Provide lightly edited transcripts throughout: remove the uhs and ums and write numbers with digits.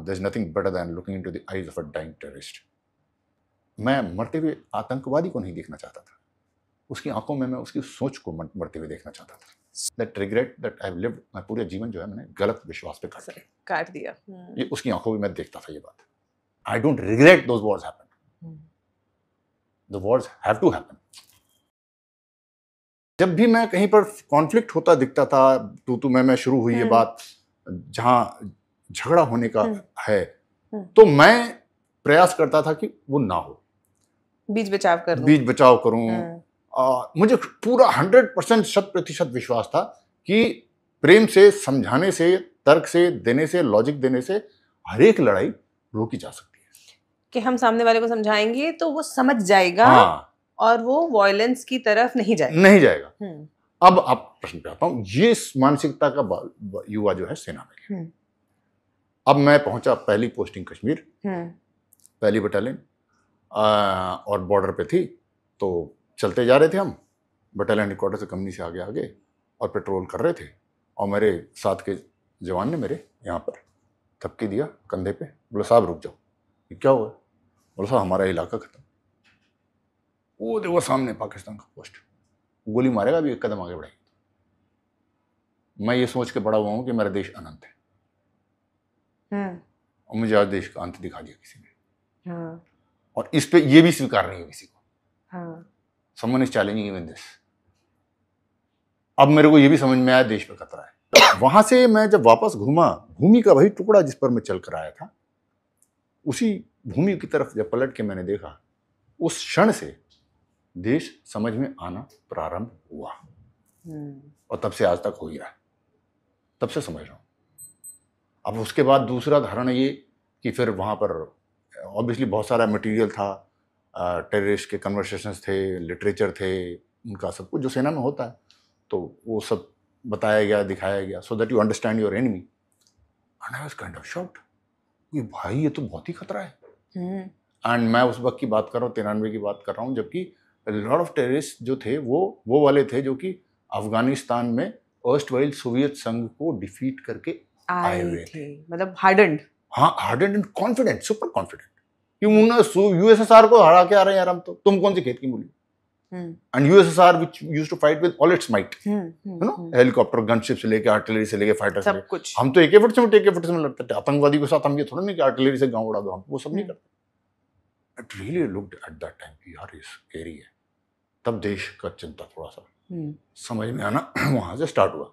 There is nothing better than looking into the eyes of a dying terrorist. मैं मरते हुए आतंकवादी को नहीं देखना चाहता था, उसकी आंखों में मैं उसकी सोच को मरते हुए देखना चाहता था। That regret that I have lived, मैं पूरे जीवन जो है मैंने गलत विश्वास पे काट दिया। ये उसकी आंखों में मैं देखता था ये बात। I don't regret those wars happened, the wars have to happen. जब भी मैं कहीं पर कॉन्फ्लिक्ट होता दिखता था, तू मैं शुरू हुई ये बात, जहां झगड़ा होने का है, तो मैं प्रयास करता था कि वो ना हो, बीच बचाव करूं। मुझे पूरा 100% 100% विश्वास था कि प्रेम से, समझाने से, तर्क से, देने से, लॉजिक देने से हर एक लड़ाई रोकी जा सकती है। कि हम सामने वाले को समझाएंगे तो वो समझ जाएगा। हाँ। और वो वायलेंस की तरफ नहीं जाएगा। अब आप प्रश्न पे आता हूं, ये मानसिकता का युवा जो है सेना में। अब मैं पहुंचा, पहली पोस्टिंग कश्मीर, पहली बटालियन, और बॉर्डर पे थी, तो चलते जा रहे थे हम, बटालियन हेडक्वार्टर से कंपनी से आगे और पेट्रोल कर रहे थे, और मेरे साथ के जवान ने मेरे यहाँ पर थपकी दिया कंधे पे, बोला साहब रुक जाओ। क्या हुआ? बोला साहब हमारा इलाका खत्म। वो देखो सामने पाकिस्तान का पोस्ट, गोली मारेगा भी एक कदम आगे बढ़ाएगी। मैं ये सोच के बड़ा हुआ हूँ कि मेरा देश अनंत है, और मुझे आज देश का अंत दिखा दिया किसी ने। और इस पे ये भी स्वीकार नहीं है किसी को। Someone is challenging even this। अब मेरे को ये भी समझ में आया देश पे खतरा है। वहां से मैं जब वापस घूमा, भूमि का वही टुकड़ा जिस पर मैं चल कर आया था, उसी भूमि की तरफ जब पलट के मैंने देखा, उस क्षण से देश समझ में आना प्रारंभ हुआ। और तब से आज तक हो ही रहा है, तब से समझ रहा हूं। अब उसके बाद दूसरा धारणा ये कि फिर वहां पर ऑब्वियसली बहुत सारा मटेरियल था, टेररिस्ट के कन्वर्सेशंस थे, लिटरेचर थे, उनका सब कुछ जो सेना में होता है, तो वो सब बताया गया, दिखाया गया, so that you understand your enemy. And I was kind of shocked कि भाई ये तो बहुत ही खतरा है। एंड मैं उस वक्त की बात कर रहा हूँ, 93 की बात कर रहा हूँ, जबकि लॉट ऑफ टेररिस्ट जो थे वो वाले थे जो कि अफगानिस्तान में अर्स्टवाइल सोवियत संघ को डिफीट करके आए हुए थे। मतलब हार्डन्ड। हाँ, hardened and confident, super confident कि यूएसएसआर को हरा के आ रहे हैं यार हम, तो तुम कौन सी खेत की मूली। And USSR which used to fight with all its might, you know, helicopter, gunship से लेके आर्टिलरी से लेके फाइटर से, हम तो AK-47 में लड़ते थे। आतंकवादी के साथ हम ये थोड़ा नहीं कि आर्टिलरी से गांव उड़ा दो, हम वो सब नहीं करते। It really looked at that time कि यार ये स्कैरी है। तब देश का चिंता थोड़ा सा समझ में आना वहां से स्टार्ट हुआ।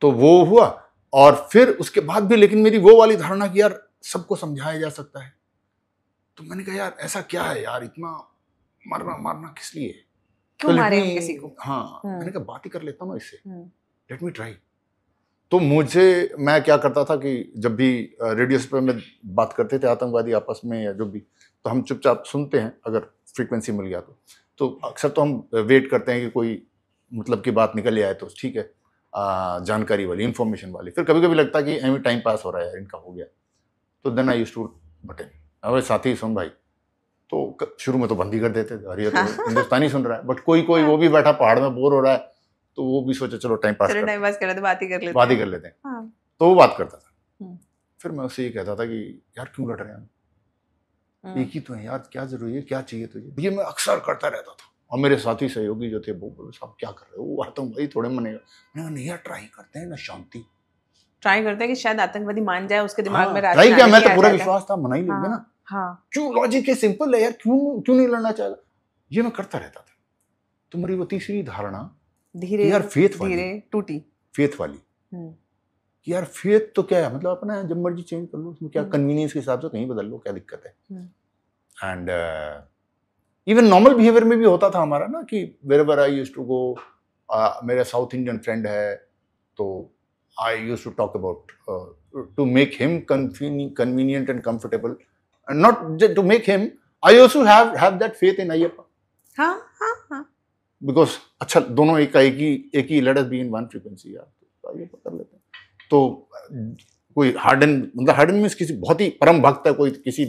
तो वो हुआ, और फिर उसके बाद भी लेकिन मेरी वो वाली धारणा कि यार सबको समझाया जा सकता है। तो मैंने कहा यार ऐसा क्या है यार, इतना मारना किस लिए, क्यों मारे हम किसी को। हाँ, मैंने कहा बात ही कर लेता हूँ इससे, लेट मी ट्राई। तो मैं क्या करता था कि जब भी रेडियो पे में बात करते थे आतंकवादी आपस में या जो भी, तो हम चुपचाप सुनते हैं, अगर फ्रीक्वेंसी मिल गया तो अक्सर तो हम वेट करते हैं कि कोई मतलब की बात निकल आए तो ठीक है, जानकारी वाली, इंफॉर्मेशन वाली। फिर कभी कभी लगता है कि एमी टाइम पास हो रहा है, इनका हो गया, तो then I used to button, अरे साथी सुन भाई, तो शुरू में तो बंद ही कर देते थे, अरे तो हिंदुस्तानी सुन रहा है, बट कोई वो भी बैठा पहाड़ में बोर हो रहा है, तो वो भी सोचा चलो टाइम पास कर लेते, बात ही कर लेते हैं। तो वो बात करता था। फिर मैं उससे ये कहता था कि यार क्यों लड़ रहे हैं, एक ही तो है यार, क्या जरूरी है, क्या चाहिए तुझे, ये मैं अक्सर करता रहता था। और मेरे साथी सहयोगी जो थे वो बोले साहब क्या कर रहे हो, वो आतंकवादी थोड़े मनेगा। मैंने कहा नहीं यार, ट्राई करते हैं ना, शांति ट्राई करते हैं कि शायद आतंकवादी मान जाए, उसके दिमाग में ट्राई किया, मैं तो पूरा विश्वास था मना ही लेंगे ना। क्यों, लॉजिक है, सिंपल है यार, क्यों नहीं लड़ना चाहेगा, ये मैं करता रहता था। तो मेरी वो तीसरी धारणा धीरे यार फेथ वाली टूटी, फेथ वाली कि यार फेथ तो क्या है, मतलब अपना जब मर्जी चेंज कर लो, उसमें क्या, कन्वीनियंस के हिसाब से कहीं बदल लो, क्या दिक्कत है। एंड इवन नॉर्मल बिहेवियर में भी होता था हमारा ना कि wherever I used to go, मेरा साउथ इंडियन फ्रेंड है, तो I used to talk about to make him convenient and comfortable, and not just to make him, I also have that faith in Ayyappa. हाँ because अच्छा दोनों एक ही let us be in one frequency यार, तो ये कर लेते हैं। तो कोई हार्डन मींस किसी बहुत ही परम भक्त है, कोई किसी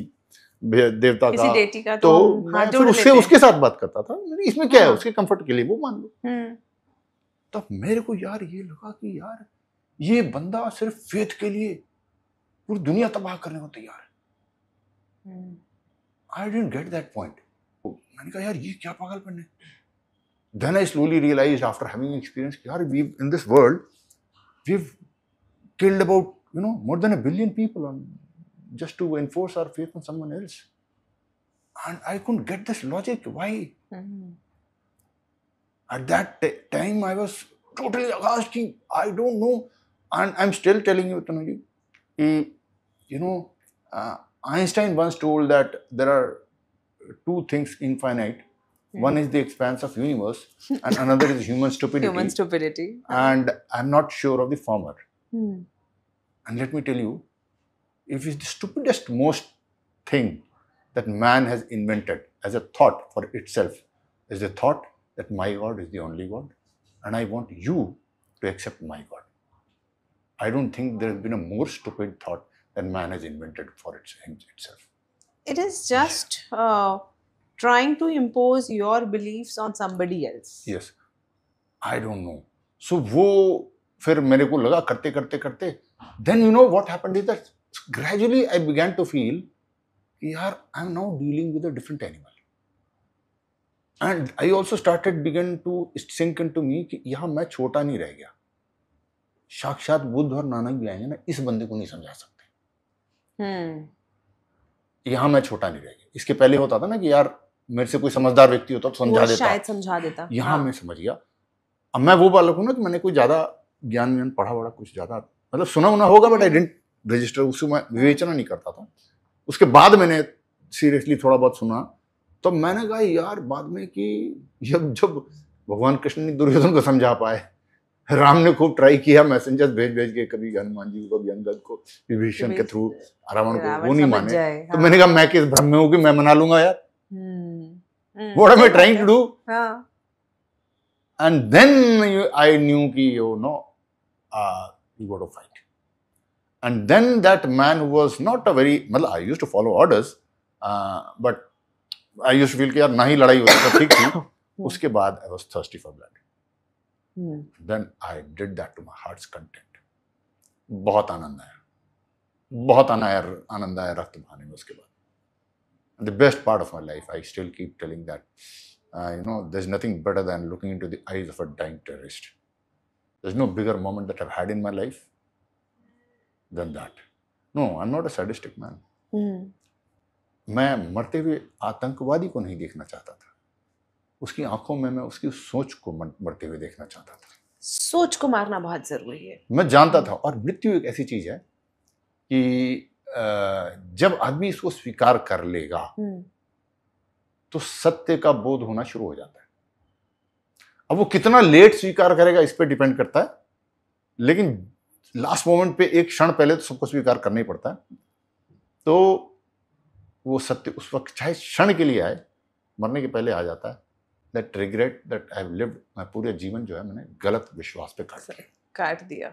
देवता किसी डेटी का, तो मैं फिर उसके साथ बात करता था, इसमें क्या है, उसके कंफर्ट के लिए वो मान लो। तब मेरे को यार ये लगा कि यार ये बंदा सिर्फ फेथ के लिए पूरी दुनिया तबाह करने को तैयार है। I didn't get that point. मैंने कहा यार ये क्या पागलपन है। Then I slowly realized after having experience, yaar, we in this world, we've killed about more than 1 billion people on just to enforce our faith on someone else, and I couldn't get this logic. Why? At that time, I was totally aghast. I don't know, and I'm still telling you, Tanuji, Einstein once told that there are two things infinite. One is the expanse of universe, and another is human stupidity. Human stupidity. And I'm not sure of the former. And let me tell you, if it's the stupidest most thing that man has invented as a thought for itself is the thought that my God is the only God, and I want you to accept my God. I don't think there has been a more stupid thought that man has invented for itself. It is just trying to impose your beliefs on somebody else. Yes, I don't know. So वो फिर मेरे को लगा करते करते करते, then what happened is that gradually I began to feel कि यार I'm now dealing with a different animal. And I also began to sink into me कि यहाँ मैं छोटा नहीं रह गया। साक्षात बुद्ध और नानक भी आएंगे ना, इस बंदे को नहीं समझा सकते। यहाँ मैं छोटा नहीं रह गया। इसके पहले होता था ना कि यार मेरे से कोई समझदार व्यक्ति होता तो शायद समझा देता। यहाँ मैं समझ गया। अब मैं वो बालक हूँ ना कि मैंने कोई ज्यादा ज्ञान पढ़ा कुछ ज्यादा मतलब सुना होगा, बट आई डिडंट रजिस्टर, उसको मैं विवेचना नहीं करता था। उसके बाद मैंने सीरियसली थोड़ा बहुत सुना, तो मैंने कहा यार बाद में कि जब भगवान कृष्ण ने दुर्योधन को समझा पाए, राम ने खूब ट्राई किया मैसेंजर्स भेज के, कभी हनुमान जी को, कभी अंगद को, विभीषण के थ्रू, रावण को, वो नहीं माने। तो मैंने कहा मैं किस भ्रम में हूँ कि मैं मना लूंगा यार। What am I trying to do? And then I knew कि you got to fight. And then that man who was not a very, मतलब I used to follow orders, but I used to feel कि यार ना ही लड़ाई होती तो ठीक थी। उसके बाद I was thirsty for blood. Then I did that to my heart's content. बहुत आनंद आया रक्त बहाने में उसके बाद। The best part of my life, I still keep telling that, there's nothing better than looking into the eyes of a dying terrorist. There's no bigger moment that I've had in my life than that. No, I'm not a sadistic man. मैं मरते हुए आतंकवादी को नहीं देखना चाहता था। उसकी आंखों में मैं उसकी सोच को मरते हुए देखना चाहता था। सोच को मारना बहुत जरूरी है। मैं जानता था, और मृत्यु एक ऐसी चीज है कि जब आदमी इसको स्वीकार कर लेगा तो सत्य का बोध होना शुरू हो जाता है। अब वो कितना लेट स्वीकार करेगा इस पे डिपेंड करता है, लेकिन लास्ट मोमेंट पे एक क्षण पहले तो सबको स्वीकार करना ही पड़ता है। तो वो सत्य उस वक्त चाहे क्षण के लिए आए, मरने के पहले आ जाता है। That regret that I have lived, मैं पूरे जीवन जो है मैंने गलत विश्वास पे काट दिया।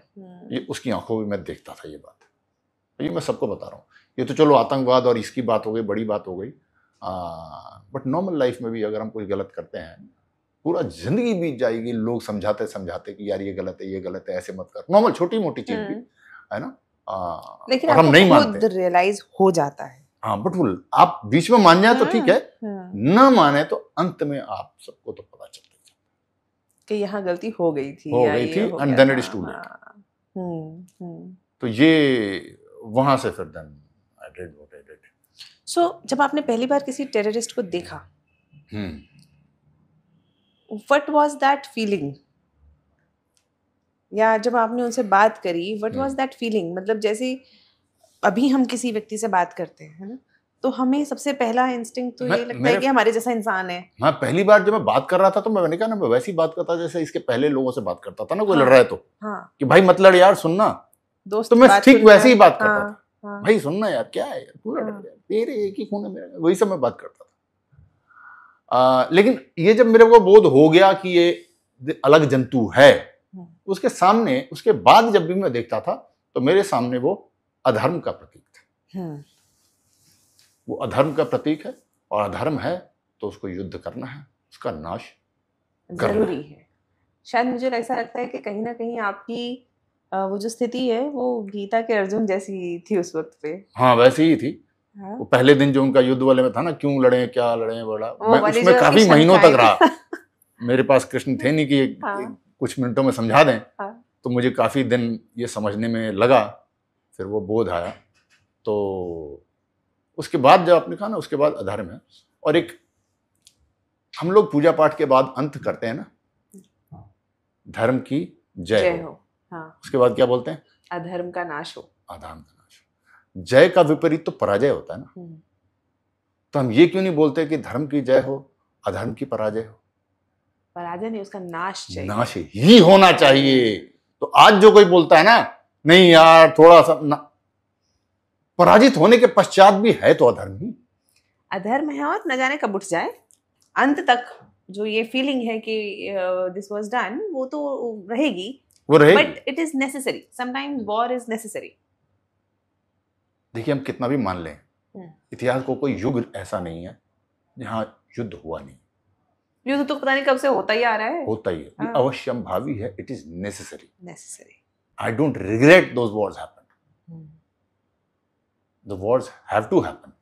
ये उसकी आंखों में मैं देखता था ये बात। ये मैं सबको बता रहा हूँ। ये तो चलो आतंकवाद और इसकी बात हो गई, बड़ी बात हो गई, बट नॉर्मल लाइफ में भी अगर हम कोई गलत करते हैं, पूरा जिंदगी बीत जाएगी लोग समझाते कि यार ये गलत है, ऐसे मत कर। नॉर्मल छोटी मोटी चीज भी है ना, लेकिन और हम नहीं मानते, रियलाइज हो जाता है। हाँ, बट वो आप बीच में मान जाए तो ठीक है, ना माने तो अंत में आप सबको तो पता चलता है कि यहाँ गलती हो गई थी, and then it is too late. तो ये वहां से फिर then I did what I did. So जब आपने पहली बार किसी टेररिस्ट को देखा, व्हाट वाज दैट फीलिंग? या जब आपने उनसे बात करी, व्हाट वाज दैट फीलिंग? मतलब जैसे अभी हम किसी व्यक्ति से बात करते हैं ना, तो हमें सबसे पहला इंस्टिंक्ट तो ये लगता है कि हमारे जैसा इंसान है। मैं पहली बार जब मैं बात कर रहा था तो मैंने कहा ना, मैं वैसी बात करता जैसे इसके पहले लोगों से बात करता था ना, कोई लड़ रहा है तो कि भाई मत लड़ यार, सुनना दोस्त, तो मैं ठीक वैसे ही बात करता था। भाई सुनना यार, क्या है यार, तू लड़ रहा है, तेरे एक ही खून है मेरा, वही सब मैं बात करता था। लेकिन ये जब मेरे को बोध हो गया कि ये अलग जंतु है, उसके सामने, उसके बाद जब भी मैं देखता था तो मेरे सामने वो अधर्म का प्रतीक था। वो अधर्म का प्रतीक है, और अधर्म है तो उसको युद्ध करना है, उसका नाश जरूरी है। शायद मुझे ऐसा लगता है कि कहीं ना कहीं आपकी वो जो स्थिति है वो गीता के अर्जुन जैसी थी उस वक्त पे। हाँ वैसे ही थी। हाँ? वो पहले दिन जो उनका युद्ध वाले में था ना, क्यों लड़े क्या लड़े, बड़ा मैं वाली उसमें जो काफी आपकी महीनों तक शंकाएं। रहा। मेरे पास कृष्ण थे नहीं कि हाँ। कुछ मिनटों में समझा दें। हाँ। तो मुझे काफी दिन ये समझने में लगा, फिर वो बोध आया। तो उसके बाद जब आपने कहा ना, उसके बाद अधर्म है, और एक हम लोग पूजा पाठ के बाद अंत करते हैं ना, धर्म की जय हो। हाँ। उसके बाद क्या बोलते हैं? अधर्म का नाश हो। अधर्म का नाश हो। जय का विपरीत तो पराजय होता है ना। तो हम ये क्यों नहीं बोलते कि धर्म की जय हो, अधर्म की पराजय हो? पराजय नहीं, उसका नाश चाहिए। नाश ही होना चाहिए। तो आज जो कोई बोलता है ना, नहीं यार थोड़ा सा ना, पराजित होने के पश्चात भी है तो अधर्म ही। अधर्म है और न जाने कब उठ जाए। अंत तक जो ये फीलिंग है कि दिस वाज डन, वो तो रहेगी, वो रहेगी, but it is necessary. Sometimes war is necessary. देखिए हम कितना भी मान लें, इतिहास को कोई युग ऐसा नहीं है जहां युद्ध हुआ नहीं। युद्ध तो पता नहीं कब से होता ही आ रहा है। होता ही है। हाँ। अवश्यम भावी है। It is necessary. I don't regret those wars happened. Hmm. The wars have to happen.